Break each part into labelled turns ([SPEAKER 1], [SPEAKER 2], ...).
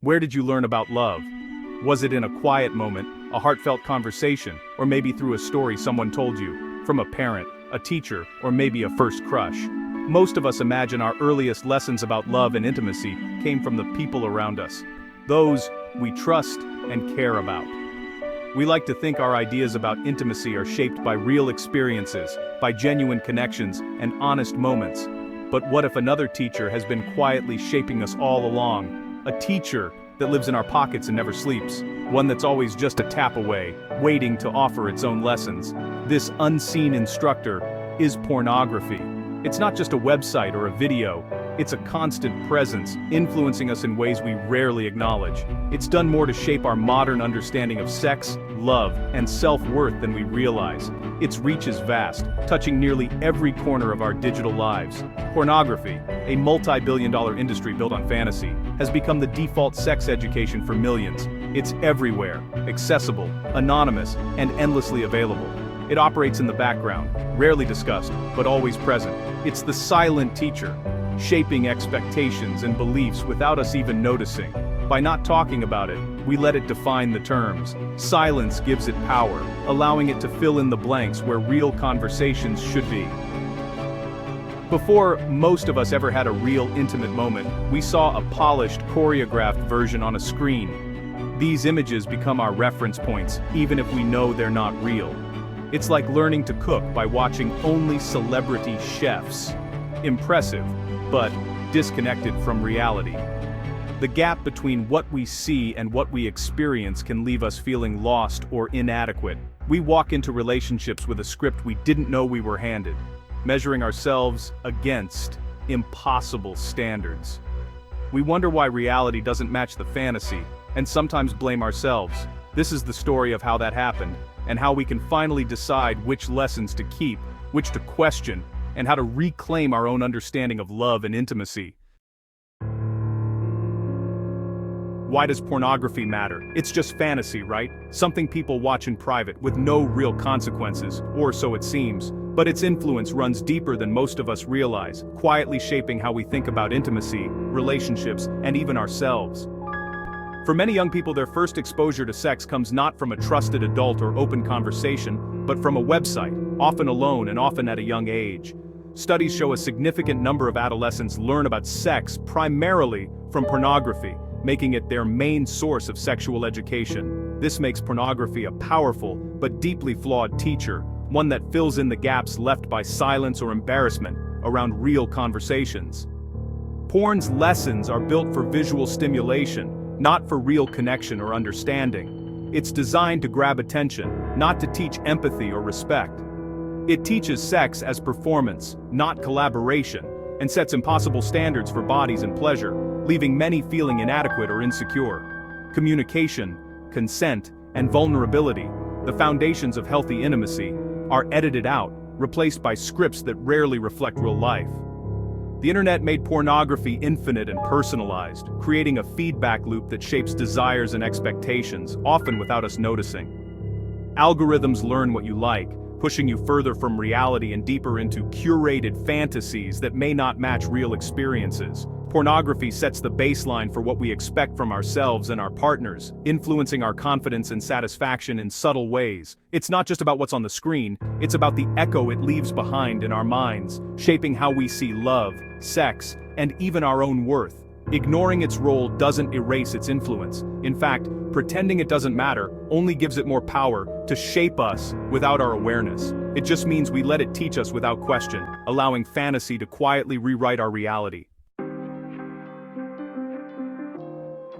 [SPEAKER 1] Where did you learn about love? Was it in a quiet moment, a heartfelt conversation, or maybe through a story someone told you, from a parent, a teacher, or maybe a first crush? Most of us imagine our earliest lessons about love and intimacy came from the people around us, those we trust and care about. We like to think our ideas about intimacy are shaped by real experiences, by genuine connections, and honest moments. But what if another teacher has been quietly shaping us all along? A teacher that lives in our pockets and never sleeps, one that's always just a tap away, waiting to offer its own lessons. This unseen instructor is pornography. It's not just a website or a video, it's a constant presence, influencing us in ways we rarely acknowledge. It's done more to shape our modern understanding of sex, love, and self-worth than we realize. Its reach is vast, touching nearly every corner of our digital lives. Pornography, a multi-billion-dollar industry built on fantasy, has become the default sex education for millions. It's everywhere, accessible, anonymous, and endlessly available. It operates in the background, rarely discussed, but always present. It's the silent teacher, shaping expectations and beliefs without us even noticing. By not talking about it, we let it define the terms. Silence gives it power, allowing it to fill in the blanks where real conversations should be. Before most of us ever had a real intimate moment, we saw a polished, choreographed version on a screen. These images become our reference points, even if we know they're not real. It's like learning to cook by watching only celebrity chefs. Impressive, but disconnected from reality. The gap between what we see and what we experience can leave us feeling lost or inadequate. We walk into relationships with a script we didn't know we were handed, measuring ourselves against impossible standards. We wonder why reality doesn't match the fantasy, and sometimes blame ourselves. This is the story of how that happened, and how we can finally decide which lessons to keep, which to question, and how to reclaim our own understanding of love and intimacy. Why does pornography matter? It's just fantasy, right? Something people watch in private with no real consequences, or so it seems. But its influence runs deeper than most of us realize, quietly shaping how we think about intimacy, relationships, and even ourselves. For many young people, their first exposure to sex comes not from a trusted adult or open conversation, but from a website, often alone and often at a young age. Studies show a significant number of adolescents learn about sex primarily from pornography, making it their main source of sexual education. This makes pornography a powerful but deeply flawed teacher, one that fills in the gaps left by silence or embarrassment around real conversations. Porn's lessons are built for visual stimulation, not for real connection or understanding. It's designed to grab attention, not to teach empathy or respect. It teaches sex as performance, not collaboration, and sets impossible standards for bodies and pleasure, leaving many feeling inadequate or insecure. Communication, consent, and vulnerability, the foundations of healthy intimacy, are edited out, replaced by scripts that rarely reflect real life. The internet made pornography infinite and personalized, creating a feedback loop that shapes desires and expectations, often without us noticing. Algorithms learn what you like, pushing you further from reality and deeper into curated fantasies that may not match real experiences. Pornography sets the baseline for what we expect from ourselves and our partners, influencing our confidence and satisfaction in subtle ways. It's not just about what's on the screen, it's about the echo it leaves behind in our minds, shaping how we see love, sex, and even our own worth. Ignoring its role doesn't erase its influence. In fact, pretending it doesn't matter only gives it more power to shape us without our awareness. It just means we let it teach us without question, allowing fantasy to quietly rewrite our reality.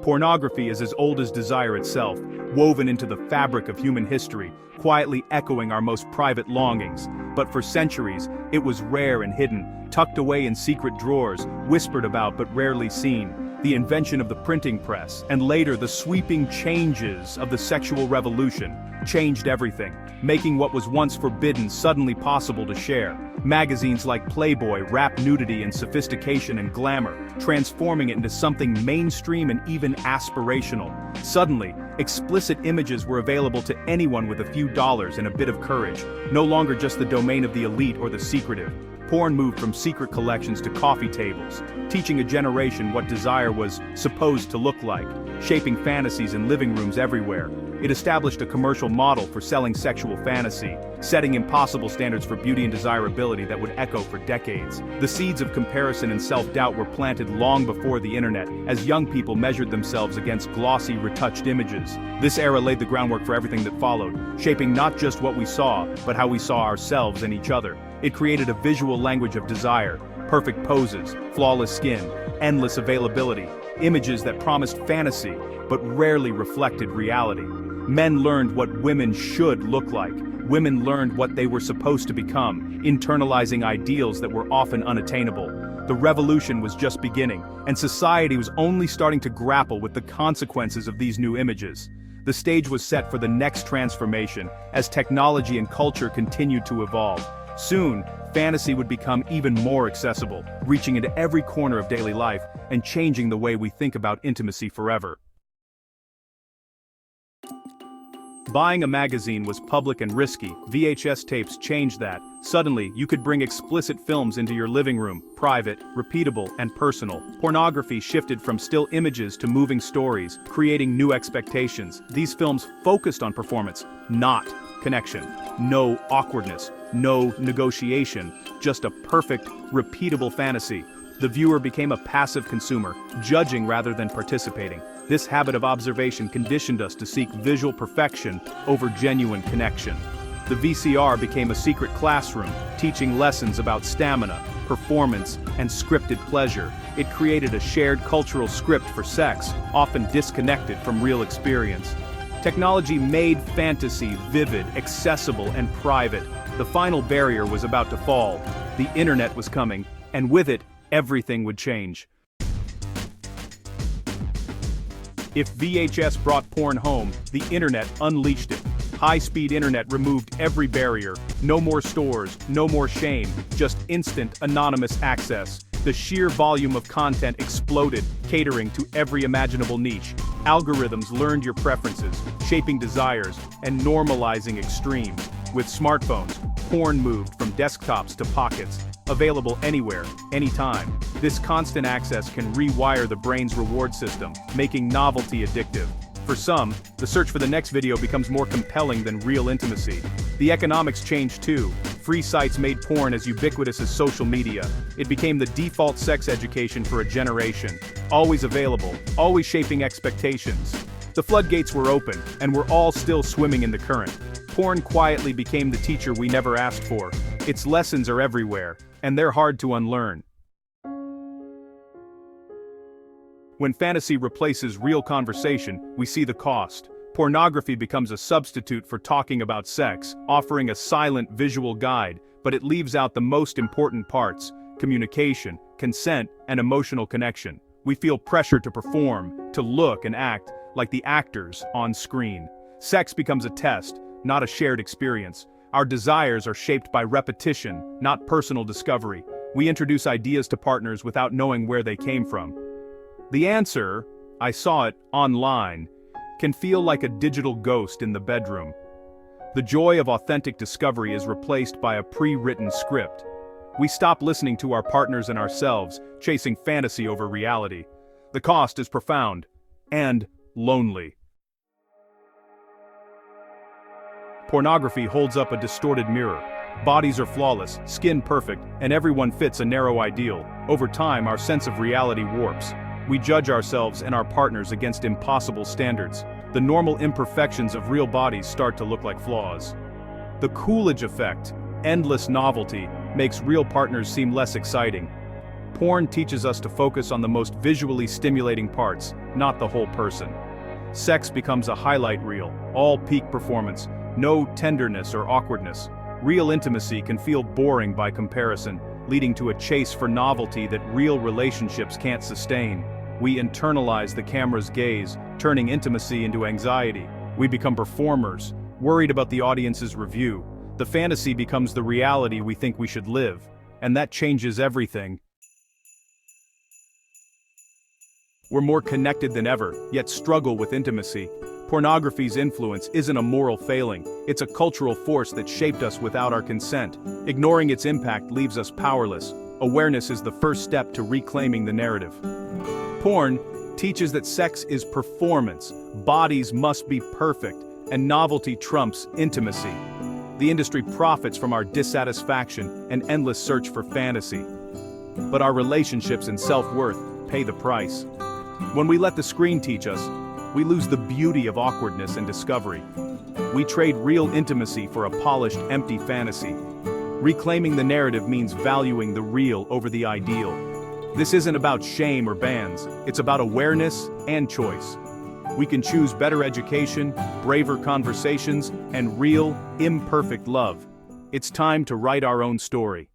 [SPEAKER 1] Pornography is as old as desire itself, woven into the fabric of human history, quietly echoing our most private longings. But for centuries, it was rare and hidden, tucked away in secret drawers, whispered about but rarely seen. The invention of the printing press, and later the sweeping changes of the sexual revolution, changed everything, making what was once forbidden suddenly possible to share. Magazines like Playboy wrapped nudity in sophistication and glamour, transforming it into something mainstream and even aspirational. Suddenly, explicit images were available to anyone with a few dollars and a bit of courage, no longer just the domain of the elite or the secretive. porn moved from secret collections to coffee tables, teaching a generation what desire was supposed to look like, shaping fantasies in living rooms everywhere. It established a commercial model for selling sexual fantasy, setting impossible standards for beauty and desirability that would echo for decades. The seeds of comparison and self-doubt were planted long before the internet, as young people measured themselves against glossy, retouched images. This era laid the groundwork for everything that followed, shaping not just what we saw, but how we saw ourselves and each other. It created a visual language of desire, perfect poses, flawless skin, endless availability, images that promised fantasy, but rarely reflected reality. Men learned what women should look like. Women learned what they were supposed to become, internalizing ideals that were often unattainable. The revolution was just beginning, and society was only starting to grapple with the consequences of these new images. The stage was set for the next transformation, as technology and culture continued to evolve. Soon, fantasy would become even more accessible, reaching into every corner of daily life and changing the way we think about intimacy forever. Buying a magazine was public and risky. VHS tapes changed that. Suddenly, you could bring explicit films into your living room, private, repeatable, and personal. Pornography shifted from still images to moving stories, creating new expectations. These films focused on performance, not connection. No awkwardness, no negotiation, just a perfect, repeatable fantasy. The viewer became a passive consumer, judging rather than participating. This habit of observation conditioned us to seek visual perfection over genuine connection. The VCR became a secret classroom, teaching lessons about stamina, performance, and scripted pleasure. It created a shared cultural script for sex, often disconnected from real experience. Technology made fantasy vivid, accessible, and private. The final barrier was about to fall. The internet was coming, and with it, everything would change. If VHS brought porn home, the internet unleashed it. High-speed internet removed every barrier. No more stores, no more shame, just instant, anonymous access. The sheer volume of content exploded, catering to every imaginable niche. Algorithms learned your preferences, shaping desires, and normalizing extremes. With smartphones, porn moved from desktops to pockets, available anywhere, anytime. This constant access can rewire the brain's reward system, making novelty addictive. For some, the search for the next video becomes more compelling than real intimacy. The economics changed too. Free sites made porn as ubiquitous as social media. It became the default sex education for a generation. Always available, always shaping expectations. The floodgates were open, and we're all still swimming in the current. Porn quietly became the teacher we never asked for. Its lessons are everywhere, and they're hard to unlearn. When fantasy replaces real conversation, we see the cost. Pornography becomes a substitute for talking about sex, offering a silent visual guide, but it leaves out the most important parts: communication, consent, and emotional connection. We feel pressure to perform, to look and act like the actors on screen. Sex becomes a test, not a shared experience. Our desires are shaped by repetition, not personal discovery. We introduce ideas to partners without knowing where they came from. The answer, I saw it online, can feel like a digital ghost in the bedroom. The joy of authentic discovery is replaced by a pre-written script. We stop listening to our partners and ourselves, chasing fantasy over reality. The cost is profound and lonely. Pornography holds up a distorted mirror. Bodies are flawless, skin perfect, and everyone fits a narrow ideal. Over time, our sense of reality warps. We judge ourselves and our partners against impossible standards. The normal imperfections of real bodies start to look like flaws. The Coolidge effect, endless novelty, makes real partners seem less exciting. Porn teaches us to focus on the most visually stimulating parts, not the whole person. Sex becomes a highlight reel, all peak performance, no tenderness or awkwardness. Real intimacy can feel boring by comparison, leading to a chase for novelty that real relationships can't sustain. We internalize the camera's gaze, turning intimacy into anxiety. We become performers, worried about the audience's review. The fantasy becomes the reality we think we should live, and that changes everything. We're more connected than ever, yet struggle with intimacy. Pornography's influence isn't a moral failing, it's a cultural force that shaped us without our consent. Ignoring its impact leaves us powerless. Awareness is the first step to reclaiming the narrative. Porn teaches that sex is performance, bodies must be perfect, and novelty trumps intimacy. The industry profits from our dissatisfaction and endless search for fantasy. But our relationships and self-worth pay the price. When we let the screen teach us, we lose the beauty of awkwardness and discovery. We trade real intimacy for a polished, empty fantasy. Reclaiming the narrative means valuing the real over the ideal. This isn't about shame or bans, it's about awareness and choice. We can choose better education, braver conversations, and real, imperfect love. It's time to write our own story.